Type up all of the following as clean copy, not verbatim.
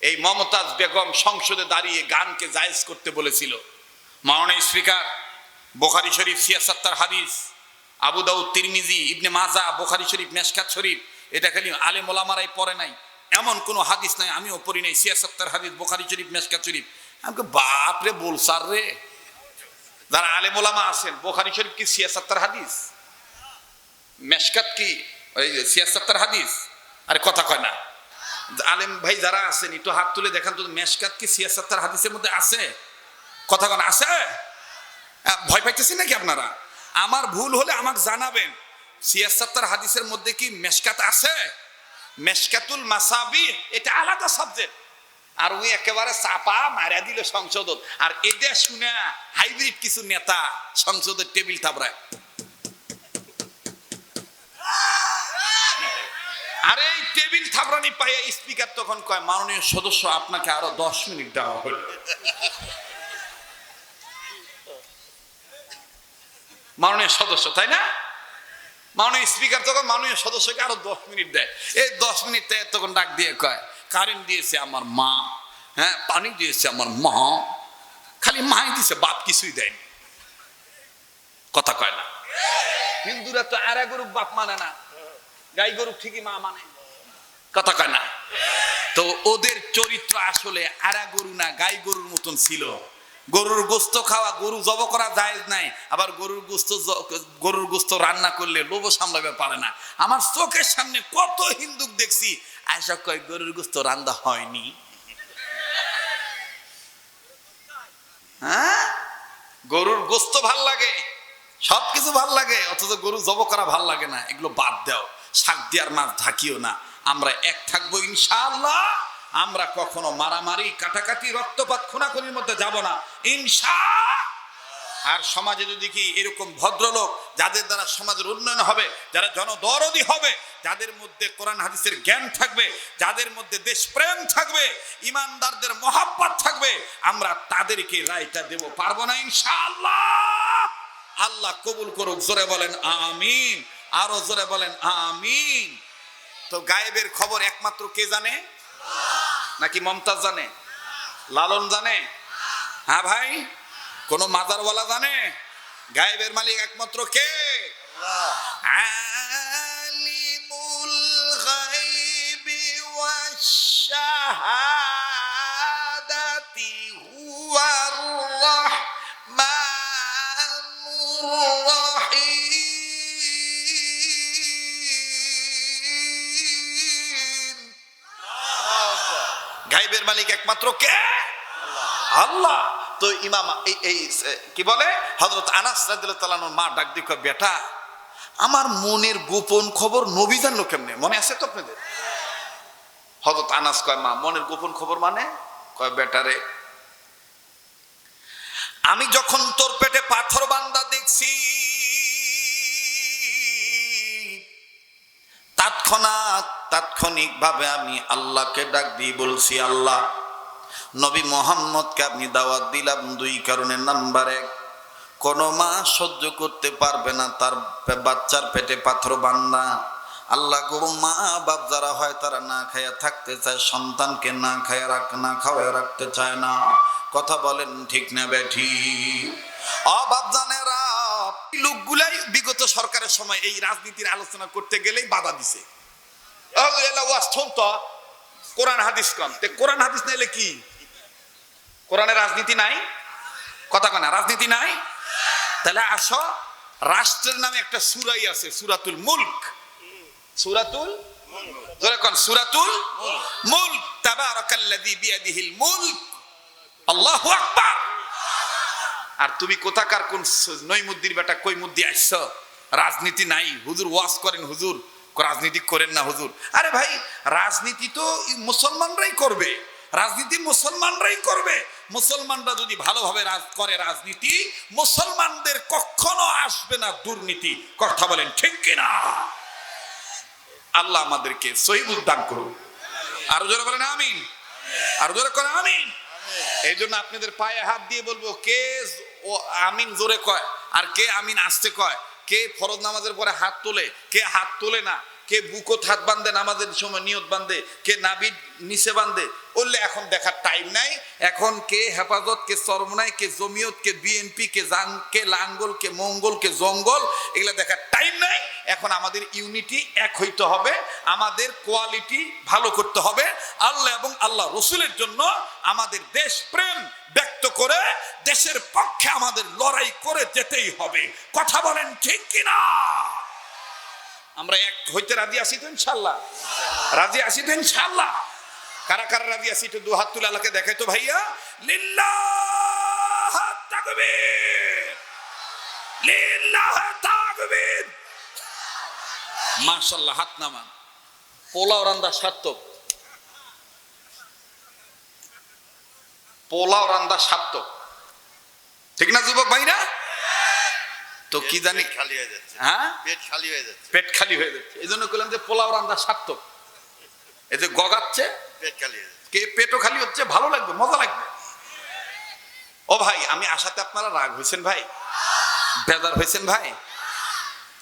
এই মমতাজ বেগম সংসদে দাঁড়িয়ে গানকে জায়েজ করতে বলেছিল। মাননীয় স্পিকার, বুখারী শরীফ ৭৬ হাদিস, আবু দাউদ, তিরমিজি, ইবনে মাজাহ, বুখারী শরীফ, মেশকাত শরীফ, এটা খালি আলেম ওলামারাই পড়ে নাই, এমন কোনো হাদিস নাই আমিও পড়ি নাই। ৭৬ হাদিস, বুখারী শরীফ, মেশকাত শরীফ। আমাকে বাপ রে বলসার রে, যারা আলেম ওলামা আছেন, বুখারী শরীফ কি ৭৬ হাদিস, মেশকাত কি ওই ৭৬ হাদিস? আরে কথা কয় না। আলেম ভাই যারা আছেন একটু হাত তুলে দেখান তো, মেশকাত কি ৭৬ হাদিসের মধ্যে আছে? কথা কন আছে? ভয় পাইতেছেন নাকি আপনারা? আমার ভুল হলে আমাকে জানাবেন। ৭৬ হাদিসের মধ্যে কি মেশকাত আছে? মেশকাতুল মাসাবি এটা আলাদা সাবজেক্ট, আর ওই একেবারে চাপা মারা দিল সংসদ। আর এটা শুনে হাইব্রিড কিছু নেতা সংসদের টেবিল থাবড়ায়। আরে এই টেবিল থাবড়ানি পাইয়া স্পিকার তখন কয়, মাননীয় সদস্য আপনাকে আরো 10 মিনিট দেওয়া হলো। মাননীয় সদস্য, তাই না? মাননীয় স্পিকার তখন মাননীয় সদস্যকে আরো 10 মিনিট দেয়। এই 10 মিনিট তখন ডাক দিয়ে কয়, কারেন্ট দিয়েছে আমার মা, হ্যাঁ, পানি দিয়েছে আমার মা, খালি মাই দিছে, বাপ কিছুই দেয়নি। কথা কয় না? হিন্দুরা তো আরা গরু বাপ মানে না, গাই গরু ঠিকই মা মানে। কথা কয় না? তো ওদের চরিত্র আসলে আরা গরু না, গাই গরুর মতন ছিল। গরুর গোস্ত খাওয়া, গরু জব করা জায়েজ নাই, আবার গরুর গোস্ত রান্না করলে লোভ সামলাবে পারে না। আমার চোখের সামনে কত হিন্দুক দেখছি আয়সা কয় গরুর গোস্ত রান্না হয়নি। হ্যাঁ, গরুর গোস্ত ভাল লাগে, সবকিছু ভাল লাগে, অথচ গরু জব করা ভাল লাগে না। এগুলো বাদ দাও, শাক দিয়ার মাছ ঢাকিও না। আমরা এক থাকবো ইনশাআল্লাহ। আমরা কখনো মারামারি, কাটাকাটি, রক্তপাত, খুনাখুনির মধ্যে যাব না ইনশাআল্লাহ। আর সমাজে যদি কি এরকম ভদ্রলোক, যাদের দ্বারা সমাজের উন্নয়ন হবে, যারা জনদরদি হবে, যাদের মধ্যে কোরআন হাদিসের জ্ঞান থাকবে, যাদের মধ্যে দেশপ্রেম থাকবে, ইমানদারদের মহাব্বত থাকবে, আমরা তাদেরকে রায়টা দেব, পারবো না ইনশাআল্লাহ। আল্লাহ কবুল করুক। জোরে বলেন আমিন, আরো জোরে বলেন আমিন। তো গায়েবের খবর একমাত্র কে জানে? নাকি মমতাজ জানে? লালন জানে? হ্যাঁ ভাই, কোন মাজারওয়ালা জানে? গায়েবের মালিক একমাত্র কে? আলিমুল গায়বি ওয়াশ শাহাদাতি হুয়ার রাহমানুর রাহিম। গায়েবের মালিক একমাত্র কে? আল্লাহ। তো ইমাম এই কি বলে, হযরত আনাস রাদিয়াল্লাহু তাআলার মা ডাক দিয়ে কয়, বেটা আমার মনের গোপন খবর নবী জানলো কেমনে? মনে আছে তো আপনাদের? হযরত আনাস কয়, মা মনের গোপন খবর মানে? কয়, বেটারে আমি যখন তোর পেটে পাথর বান্দা দেখছি, তাৎক্ষণিকভাবে আমি আল্লাহকে ডাক দিয়ে বলছি, আল্লাহ নবী মোহাম্মদকে আপনি দাওয়াত দিলাম 2 কারণে। নাম্বার 1, কোন মা সহ্য করতে পারবে না তার বাচ্চার পেটে পাথর বান্দা। আল্লাহ গো, মা বাপ যারা হয় তারা না খায়া থাকতে চায়, সন্তানকে না খাওয়ায় রাখতে চায় না। কথা বলেন ঠিক না বেঠি? বাপ জানেরা, লোকগুলাই বিগত সরকারের সময় এই রাজনীতির আলোচনা করতে গেলেই বাধা দিছে। কোরআন হাদিস কন, কোরআন হাদিস নাইলে কি কোরআনে রাজনীতি নাই? কথা কনা, রাজনীতি নাই? তাহলে আসো, রাষ্ট্রের নামে একটা সূরাই আছে, সূরাতুল মুলক। সূরাতুল সূরাতুল মুলক। তাবারাকাল্লাযী বিয়াদিহিল মুলক। আল্লাহু আকবার। আর তুমি কোথাকার কোন নইমুদ্দির বেটা, কই মুদ্দি আসছো? রাজনীতি নাই। হুজুর ওয়াজ করেন, হুজুর রাজনীতি করেন না হুজুর। আরে ভাই, রাজনীতি তো মুসলমানরাই করবে, রাজনীতি মুসলমানরাই করবে। মুসলমানরা যদি ভালোভাবে করে রাজনীতি, মুসলমানদের কখনো আসবে না দুর্নীতি। কথা বলেন ঠিক কিনা? আল্লাহ আমাদেরকে সহিবুল দান করুন। আরো জোরে বলেন আমিন, আরো জোরে করেন আমিন। এই জন্য আপনাদের পায়ে হাত দিয়ে বলবো, কে ও আমিন জোরে কয় আর কে আমিন আসতে কয়, কে ফরজ নামাজের পরে হাত তোলে, কে হাত তোলে না, কে বুকত হাত বান্ধে নামাজের সময় নিয়ত বান্ধে, কে নাবির নিচে বান্ধে, বললে এখন দেখার টাইম নাই। এখন কে হেফাজত, কে চরমনাই, কে জমিয়ত, কে বিএনপি, কে লাঙ্গল, কে মঙ্গল, কে জঙ্গল, এগুলা দেখার টাইম নাই। এখন আমাদের ইউনিটি এক হইতে হবে, আমাদের কোয়ালিটি ভালো করতে হবে, আল্লাহ এবং আল্লাহ রসুলের জন্য আমাদের দেশ প্রেম ব্যক্ত করে দেশের পক্ষে আমাদের লড়াই করে যেতেই হবে। কথা বলেন ঠিক কিনা? আমরা এক হইতে রাজি আছি তো ইনশাল্লাহ? রাজি আছি তো ইনশাল্লাহ? কারা কারা রাজি আছি একটু দু হাত তুলে আল্লাহকে দেখাই তো ভাইয়া। লিল্লাহ তাকবীর, লিল্লাহ তাকবীর। মাশাআল্লাহ, হাত নামান। পোলাও রান্দা সার্থক, পোলাও রান্দা সার্থক, ঠিক না যুবক ভাইরা? তো কি জানি খালি হয়ে যাচ্ছে, হ্যাঁ পেট খালি হয়ে যাচ্ছে, পেট খালি হয়ে যাচ্ছে, এই জন্য বললাম যে পোলাও রান্দা সার্থক। এই যে গগাচ্ছে, পেট খালি হয়ে যাচ্ছে। কে পেটও খালি হচ্ছে, ভালো লাগবে, মজা লাগবে। ও ভাই, আমি আশাতে আপনারা রাগ হয়েছেন ভাই, বেজার হয়েছেন ভাই?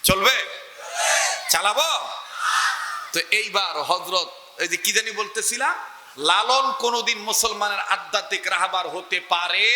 চলবে, চালাবো তো। এইবার হযরত এই যে কি জানি বলতেছিলাম, লালন কোনদিন মুসলমানের আধ্যাত্মিক রাহবার হতে পারে